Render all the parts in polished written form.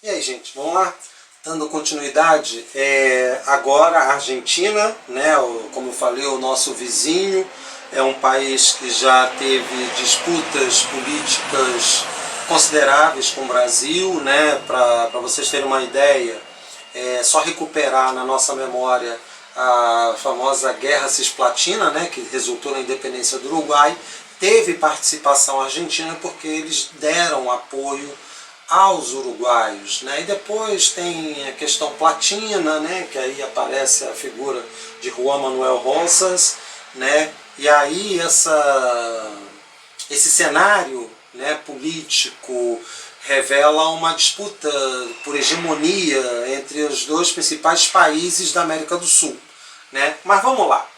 E aí, gente, vamos lá? Dando continuidade, agora a Argentina, né, como eu falei, o nosso vizinho, é um país que já teve disputas políticas consideráveis com o Brasil, né, para vocês terem uma ideia, só recuperar na nossa memória a famosa Guerra Cisplatina, né, que resultou na independência do Uruguai, teve participação argentina porque eles deram apoio aos uruguaios, né? E depois tem a questão platina, né? Que aí aparece a figura de Juan Manuel Rosas, né? E aí esse cenário, né, político revela uma disputa por hegemonia entre os dois principais países da América do Sul, né? Mas vamos lá.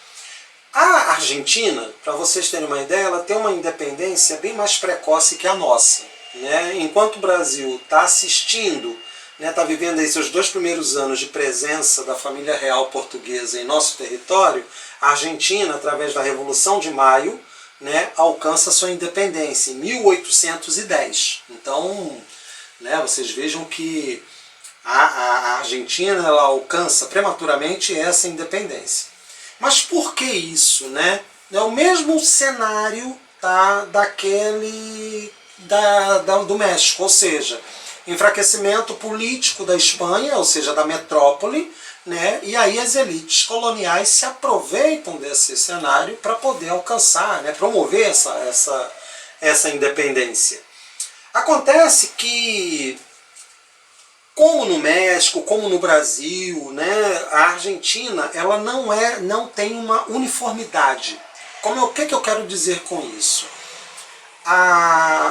A Argentina, para vocês terem uma ideia, ela tem uma independência bem mais precoce que a nossa, né? Enquanto o Brasil está assistindo, está vivendo aí seus 2 primeiros anos de presença da família real portuguesa em nosso território, a Argentina, através da Revolução de Maio, né, alcança sua independência em 1810. Então, vocês vejam que a Argentina ela alcança prematuramente essa independência. Mas por que isso, né? É o mesmo cenário do México, ou seja, enfraquecimento político da Espanha, ou seja, da metrópole, né? E aí as elites coloniais se aproveitam desse cenário para poder alcançar, né? Promover essa independência. Acontece que, como no México, como no Brasil, né, a Argentina ela não tem uma uniformidade. O que eu quero dizer com isso?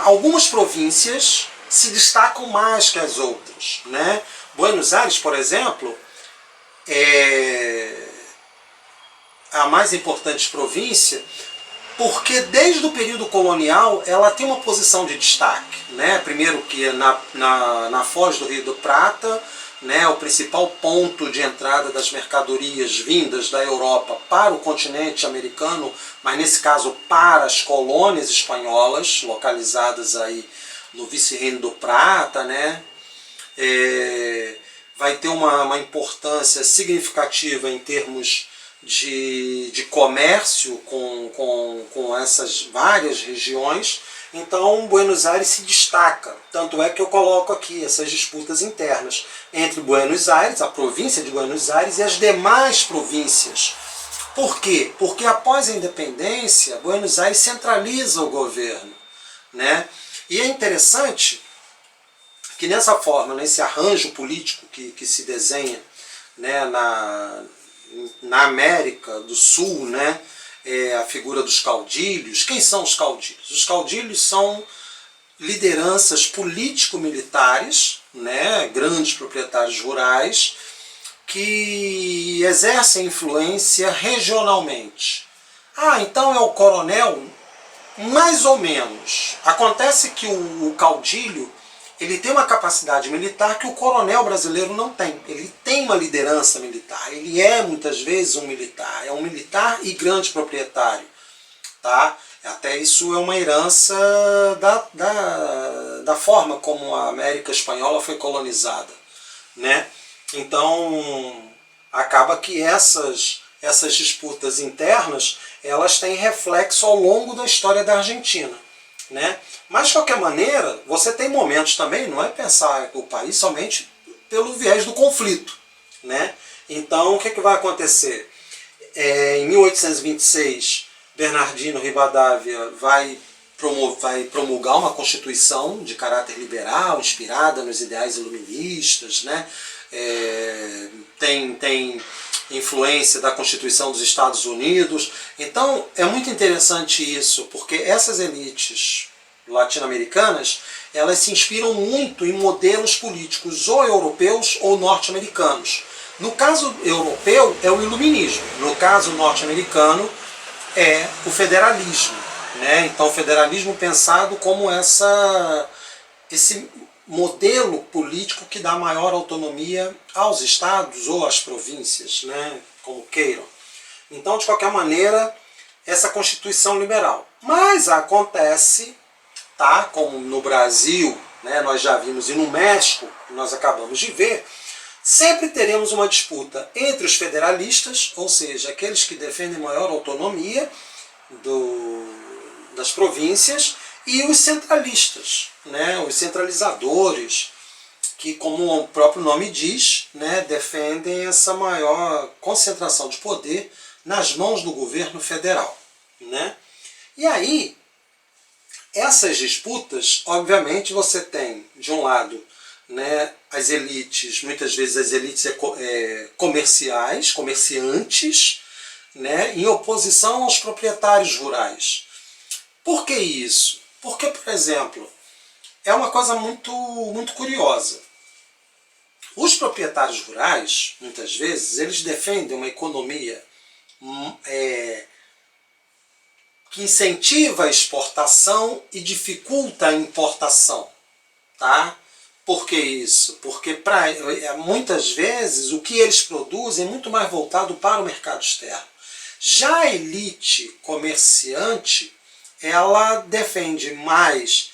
Algumas províncias se destacam mais que as outras, né? Buenos Aires, por exemplo, é a mais importante província porque desde o período colonial ela tem uma posição de destaque, né? Primeiro que na foz do Rio do Prata, né, o principal ponto de entrada das mercadorias vindas da Europa para o continente americano, mas nesse caso para as colônias espanholas, localizadas aí no Vice-Reino do Prata, né? Vai ter uma importância significativa em termos de comércio com essas várias regiões. Então Buenos Aires se destaca, tanto é que eu coloco aqui essas disputas internas entre Buenos Aires, a província de Buenos Aires e as demais províncias. Por quê? Porque após a independência, Buenos Aires centraliza o governo, né? E é interessante que nessa forma, nesse arranjo político que se desenha, né, na América do Sul, né, a figura dos caudilhos. Quem são os caudilhos? Os caudilhos são lideranças político-militares, né, grandes proprietários rurais, que exercem influência regionalmente. Então é o coronel? Mais ou menos. Acontece que o caudilho ele tem uma capacidade militar que o coronel brasileiro não tem. Ele tem uma liderança militar. Ele é, muitas vezes, um militar. É um militar e grande proprietário. Tá? Até isso é uma herança da forma como a América Espanhola foi colonizada, né? Então, acaba que essas disputas internas elas têm reflexo ao longo da história da Argentina, né? Mas, de qualquer maneira, você tem momentos também, não é pensar o país somente pelo viés do conflito, né? Então, o que vai acontecer? Em 1826, Bernardino Rivadavia vai promulgar uma constituição de caráter liberal, inspirada nos ideais iluministas, né? Tem influência da Constituição dos Estados Unidos. Então é muito interessante isso, porque essas elites latino-americanas elas se inspiram muito em modelos políticos ou europeus ou norte-americanos. No caso europeu é o iluminismo, no caso norte-americano é o federalismo, né? Então o federalismo pensado como esse modelo político que dá maior autonomia aos estados ou às províncias, né, como queiram. Então, de qualquer maneira, essa Constituição liberal. Mas acontece, tá, como no Brasil, né, nós já vimos, e no México, nós acabamos de ver, sempre teremos uma disputa entre os federalistas, ou seja, aqueles que defendem maior autonomia das províncias, e os centralistas, né, os centralizadores, que, como o próprio nome diz, né, defendem essa maior concentração de poder nas mãos do governo federal, né? E aí, essas disputas, obviamente, você tem, de um lado, né, as elites, muitas vezes as elites comerciais, comerciantes, né, em oposição aos proprietários rurais. Por que isso? Porque, por exemplo, é uma coisa muito curiosa. Os proprietários rurais, muitas vezes, eles defendem uma economia que incentiva a exportação e dificulta a importação. Tá? Por que isso? Porque muitas vezes o que eles produzem é muito mais voltado para o mercado externo. Já a elite comerciante, ela defende mais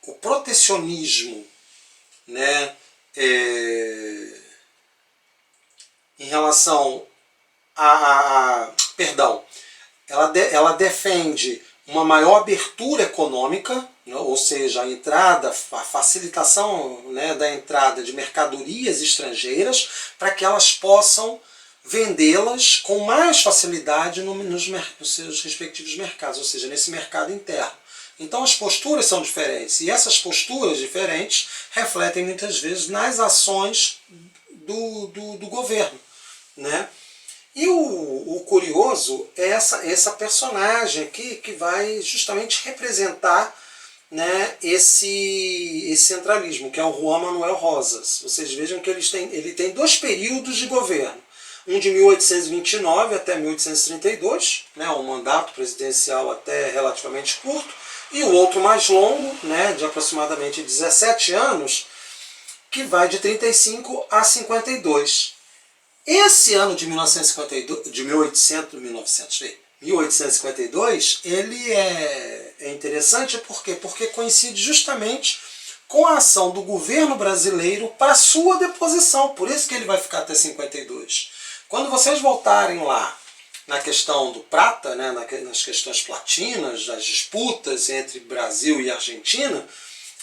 o protecionismo, né, em relação perdão, ela defende uma maior abertura econômica, né, ou seja, a facilitação, né, da entrada de mercadorias estrangeiras para que elas possam vendê-las com mais facilidade nos seus respectivos mercados, ou seja, nesse mercado interno. Então as posturas são diferentes, e essas posturas diferentes refletem muitas vezes nas ações do governo, né? E o curioso é essa personagem aqui que vai justamente representar, né, esse centralismo, que é o Juan Manuel Rosas. Vocês vejam que ele tem dois períodos de governo. Um de 1829 até 1832, né, um mandato presidencial até relativamente curto, e o outro mais longo, né, de aproximadamente 17 anos, que vai de 35 a 52. Esse ano de 1852, ele é interessante por quê? Porque coincide justamente com a ação do governo brasileiro para sua deposição. Por isso que ele vai ficar até 52. Quando vocês voltarem lá na questão do prata, né, nas questões platinas, das disputas entre Brasil e Argentina,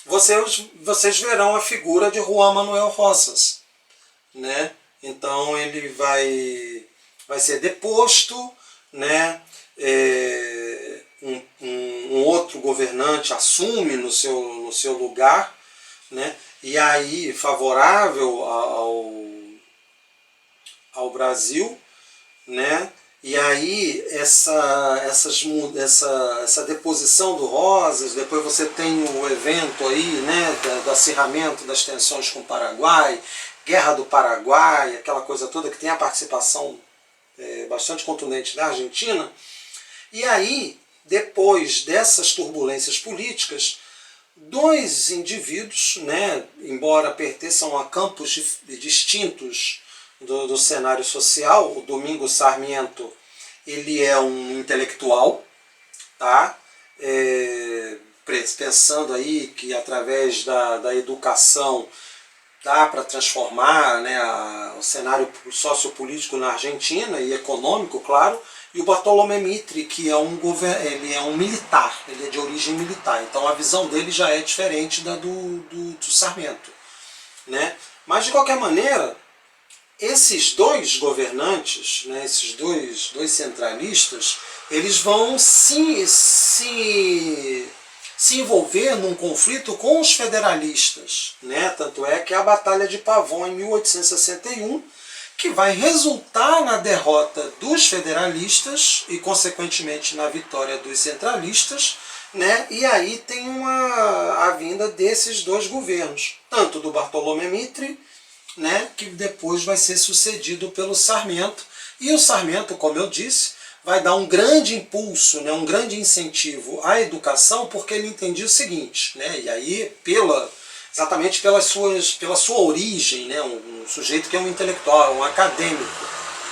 vocês verão a figura de Juan Manuel Rosas, né? Então ele vai ser deposto, né? Um outro governante assume no seu lugar, né? E aí, favorável ao Brasil, né? E aí essa deposição do Rosas, depois você tem o evento aí, né, do acirramento das tensões com o Paraguai, Guerra do Paraguai, aquela coisa toda que tem a participação bastante contundente da Argentina. E aí, depois dessas turbulências políticas, dois indivíduos, né, embora pertençam a campos distintos do cenário social, o Domingos Sarmiento, ele é um intelectual, tá? Pensando aí que através da educação dá para transformar, né, o cenário sociopolítico na Argentina e econômico, claro, e o Bartolomé Mitre, que ele é um militar, ele é de origem militar, então a visão dele já é diferente da do Sarmiento, né? Mas de qualquer maneira, esses dois governantes, né, esses dois centralistas, eles vão se envolver num conflito com os federalistas, né? Tanto é que a Batalha de Pavón, em 1861, que vai resultar na derrota dos federalistas e, consequentemente, na vitória dos centralistas, né? E aí tem a vinda desses dois governos, tanto do Bartolomé Mitre, né, que depois vai ser sucedido pelo Sarmiento. E o Sarmiento, como eu disse, vai dar um grande impulso, né, um grande incentivo à educação, porque ele entendia o seguinte, né, e aí exatamente pela sua origem, né, um sujeito que é um intelectual, um acadêmico,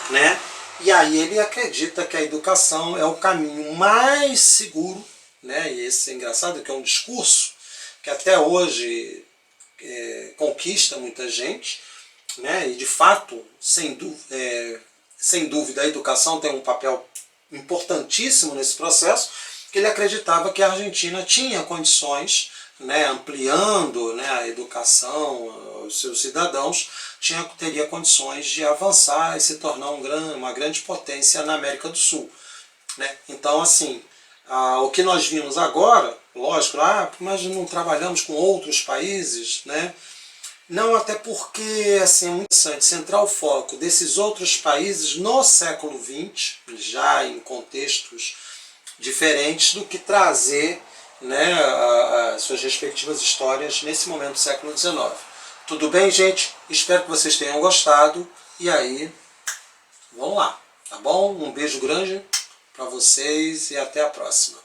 né, e aí ele acredita que a educação é o caminho mais seguro, né, e esse é engraçado que é um discurso que até hoje conquista muita gente, né? E de fato, sem dúvida, a educação tem um papel importantíssimo nesse processo, que ele acreditava que a Argentina tinha condições, né, ampliando, né, a educação aos seus cidadãos, teria condições de avançar e se tornar uma grande potência na América do Sul. Né? Então, assim, o que nós vimos agora, lógico, mas não trabalhamos com outros países, né? Não, até porque assim, é muito interessante centrar o foco desses outros países no século XX, já em contextos diferentes, do que trazer, né, as suas respectivas histórias nesse momento do século XIX. Tudo bem, gente? Espero que vocês tenham gostado. E aí, vamos lá, tá bom? Um beijo grande para vocês e até a próxima.